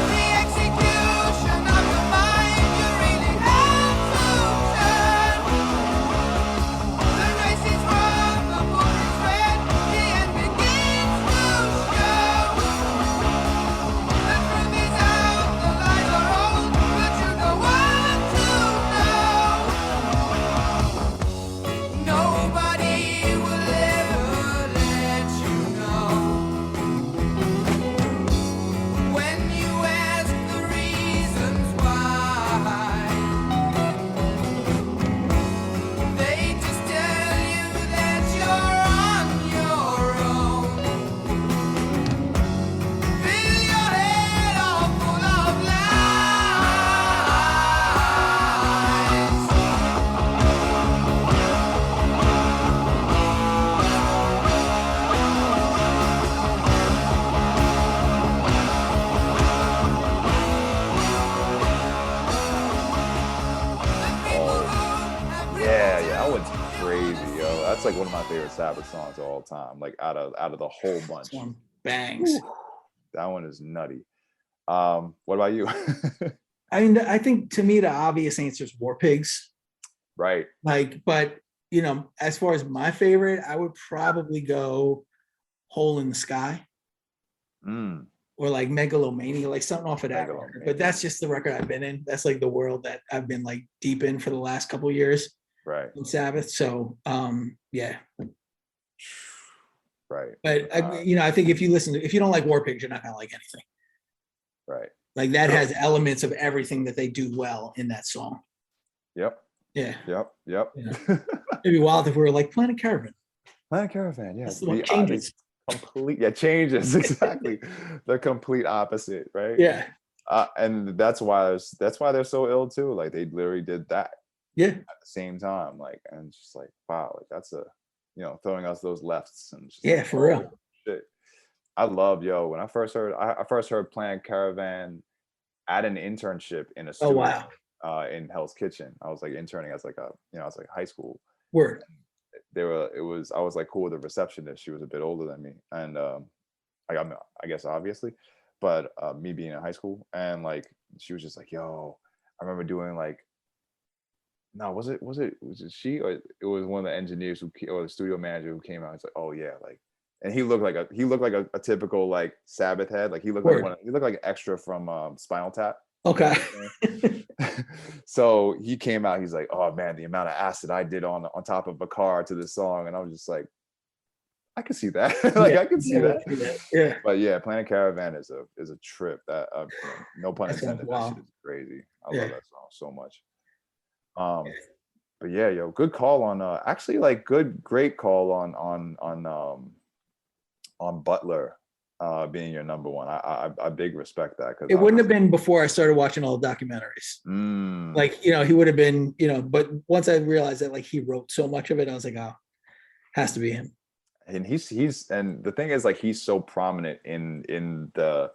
the execution of your mind. You really have to turn. The race is run, the moon is red, the end begins to show. The truth is out, the lies are old, but you know what to know. Nobody will ever let you know. When you ask the reasons why, they just tell you that you're on your own. Fill your head all full of lies. Yeah, that one's crazy, yo. That's like one of my favorite Sabbath songs of all time. Like out of the whole bunch. This one bangs. That one is nutty. What about you? I mean, I think to me the obvious answer is War Pigs. Right. Like, but you know, as far as my favorite, I would probably go Hole in the Sky Mm, or like Megalomania, like something off of that record. Megalomania. But that's just the record I've been in. That's like the world that I've been like deep in for the last couple of years right. in Sabbath. So yeah. Right. But I think if you don't like War Pigs, you're not gonna like anything. Right. Like that has elements of everything that they do well in that song. Yep. Yeah. Yep. Yeah. It'd be wild if we were like Planet Caravan. Planet Caravan, yeah. That's the one changes. Changes, exactly. The complete opposite, right? Yeah. And that's why they're so ill too. Like they literally did that Yeah. at the same time. Like, and just like, wow, like that's throwing us those lefts and just Yeah, like, for real. shit. I love when I first heard Planet Caravan at an internship in a Oh studio wow. in Hell's Kitchen. I was like interning as like I was like high school. Word. I was like cool with the receptionist. She was a bit older than me, and I guess obviously, but me being in high school, and like she was just like, yo, I remember doing like, no, was it she, or it was one of the engineers or the studio manager who came out. It's like, oh yeah, like, and he looked like a typical like Sabbath head. Like he looked Word. like an extra from Spinal Tap. Okay. So he came out, he's like, oh man, the amount of acid I did on top of a car to this song. And I was just like, I can see that. Like, Yeah, I can see that. Yeah. But yeah, Planet Caravan is a trip. That no pun That sounds intended. That wild. shit is crazy. I Yeah. love that song so much. But yeah, yo, good call on actually like great call on Butler being your number one. I big respect that, because It wouldn't have been before I started watching all the documentaries. Like, he would have been, but once I realized that like he wrote so much of it, I was like, oh, has to be him. and he's and the thing is, like, he's so prominent in the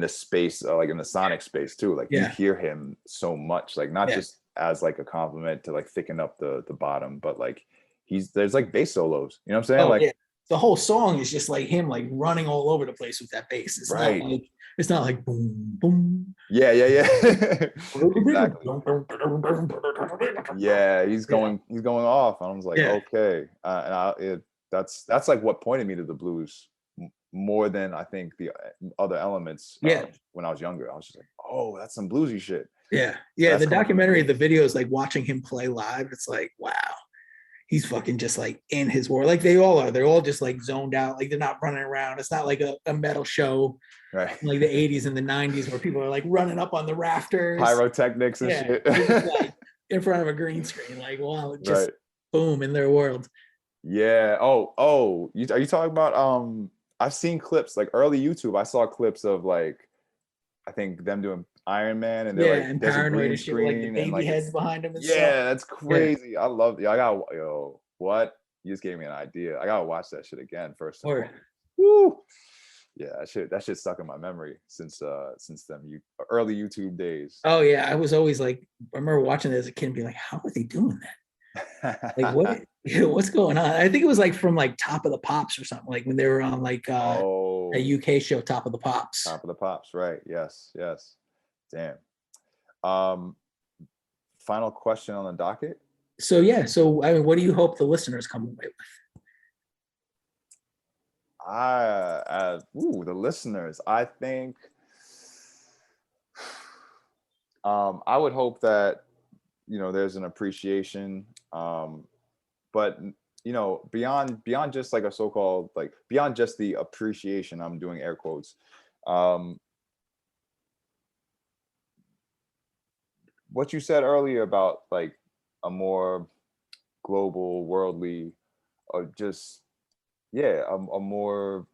space, like in the sonic space too. Like you hear him so much, like not just as like a compliment to like thicken up the bottom, but like there's like bass solos, you know what I'm saying? Oh, like yeah. The whole song is just like him like running all over the place with that bass. It's not like boom, boom. Yeah. Exactly. Yeah, he's going off. And I was like, okay. That's like what pointed me to the blues more than I think the other elements. When I was younger, I was just like, oh, that's some bluesy shit. Yeah. That's The documentary, the video is like watching him play live. It's like, wow, he's fucking just like in his world. Like they all are. They're all just like zoned out. Like they're not running around. It's not like a metal show, right? Like the 80s and the 90s where people are like running up on the rafters, pyrotechnics and shit. Just like in front of a green screen. Like, wow, just boom in their world. Yeah. Are you talking about I've seen clips like early YouTube. I saw clips of like, I think them doing Iron Man, and Yeah, they're like and there's a Paranoid green and shit with like the screen and baby like heads behind him and yeah, stuff. that's crazy. I love I got yo what you just gave me an idea. I gotta watch that shit again first and Or foremost. Woo! Yeah, that shit stuck in my memory since them early YouTube days. oh yeah, I was always like, I remember watching it as a kid and being like, how are they doing that? Like what what's going on? I think it was like from like Top of the Pops or something, like when they were on like Oh, a UK show, Top of the Pops. Top of the Pops, right? Yes, yes. Damn. Um, Final question on the docket. So yeah, so I mean, what do you hope the listeners come away with? The listeners. I think I would hope that there's an appreciation, but beyond just like a so-called like beyond just the appreciation. I'm doing air quotes. What you said earlier about like a more global, worldly, or just a more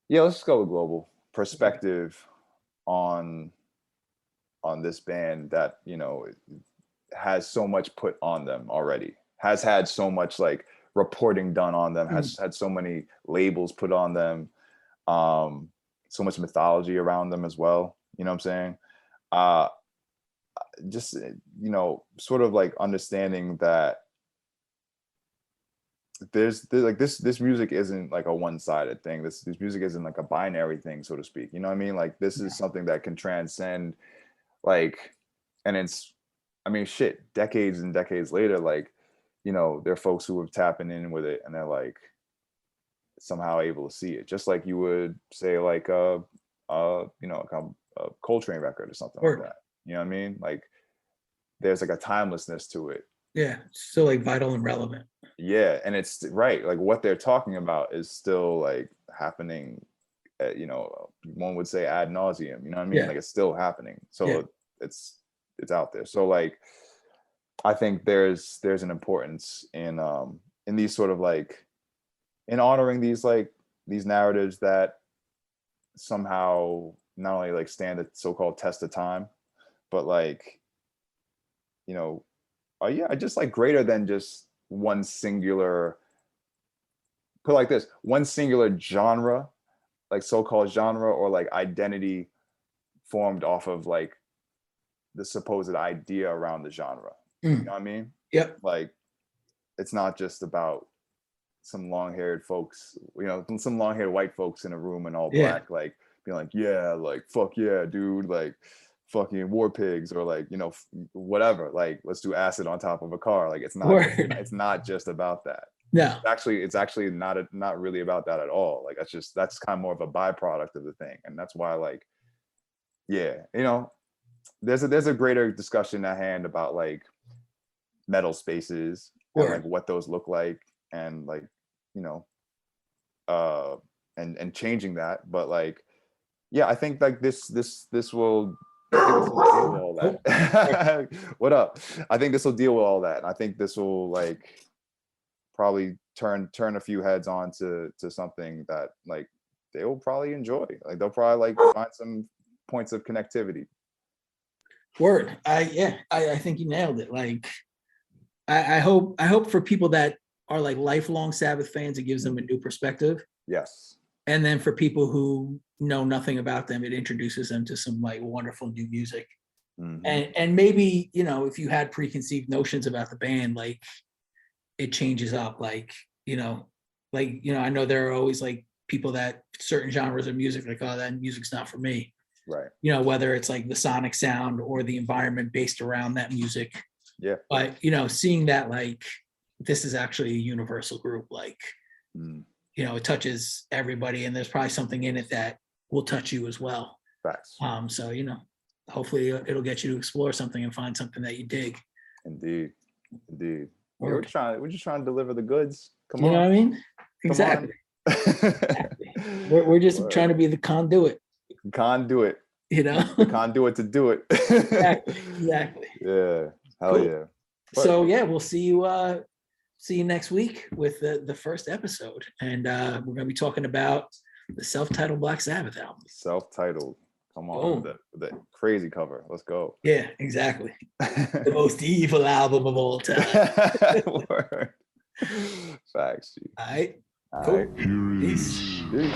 let's just go with global perspective on this band that has so much put on them already, has had so much like reporting done on them, has had so many labels put on them, so much mythology around them as well, you know what I'm saying? Just sort of like understanding that there's like this music isn't like a one-sided thing. This music isn't like a binary thing, so to speak, you know what I mean? Like this is something that can transcend, like, and it's, I mean, shit, decades and decades later, like, there are folks who are tapping in with it and they're like somehow able to see it, just like you would say like a Coltrane record or something like that. You know what I mean? Like there's like a timelessness to it. Yeah, still like vital and relevant. Yeah, and it's right, like what they're talking about is still like happening at, one would say ad nauseum, you know what I mean? Yeah. Like it's still happening. So Yeah. it's out there. So like I think there's an importance in these sort of like in honoring these narratives that somehow not only like stand the so-called test of time, but like just like greater than just one singular, put it like this, one singular genre, like so-called genre or like identity formed off of like the supposed idea around the genre. You know what I mean? Yep. Like it's not just about some long-haired folks, some long-haired white folks in a room in all black, like being like, yeah, like fuck yeah, dude, like fucking war pigs, or like whatever, like let's do acid on top of a car. Like it's not just about that. No, It's actually not really about that at all. Like that's kind of more of a byproduct of the thing, and that's why like there's a greater discussion at hand about like metal spaces and like what those look like, and like and changing that. But like I think like this will deal with all that. What up? I think this will deal with all that, and I think this will like probably turn a few heads on to something that like they will probably enjoy. Like they'll probably like find some points of connectivity. Word. I think you nailed it. Like I hope for people that are like lifelong Sabbath fans, it gives them a new perspective. Yes. And then for people who know nothing about them, it introduces them to some like wonderful new music. And maybe, if you had preconceived notions about the band, like it changes up, like, I know there are always like people that certain genres of music, like, oh, that music's not for me. Right. Whether it's like the sonic sound or the environment based around that music. Yeah. But, seeing that like this is actually a universal group, like, it touches everybody, and there's probably something in it that will touch you as well. Facts. So, hopefully it'll get you to explore something and find something that you dig. Indeed. We're just trying to deliver the goods. Come on. You know what I mean? Exactly. We're just trying to be the conduit. Conduit. The conduit to do it. Exactly. Yeah. Hell cool. Yeah. But, so we'll see you next week with the first episode, and we're going to be talking about the self-titled Black Sabbath album. Self-titled. Come on, the crazy cover. Let's go. Yeah, exactly. The most evil album of all time. Word. Facts. G. All right. All Cool. right. Peace. Peace.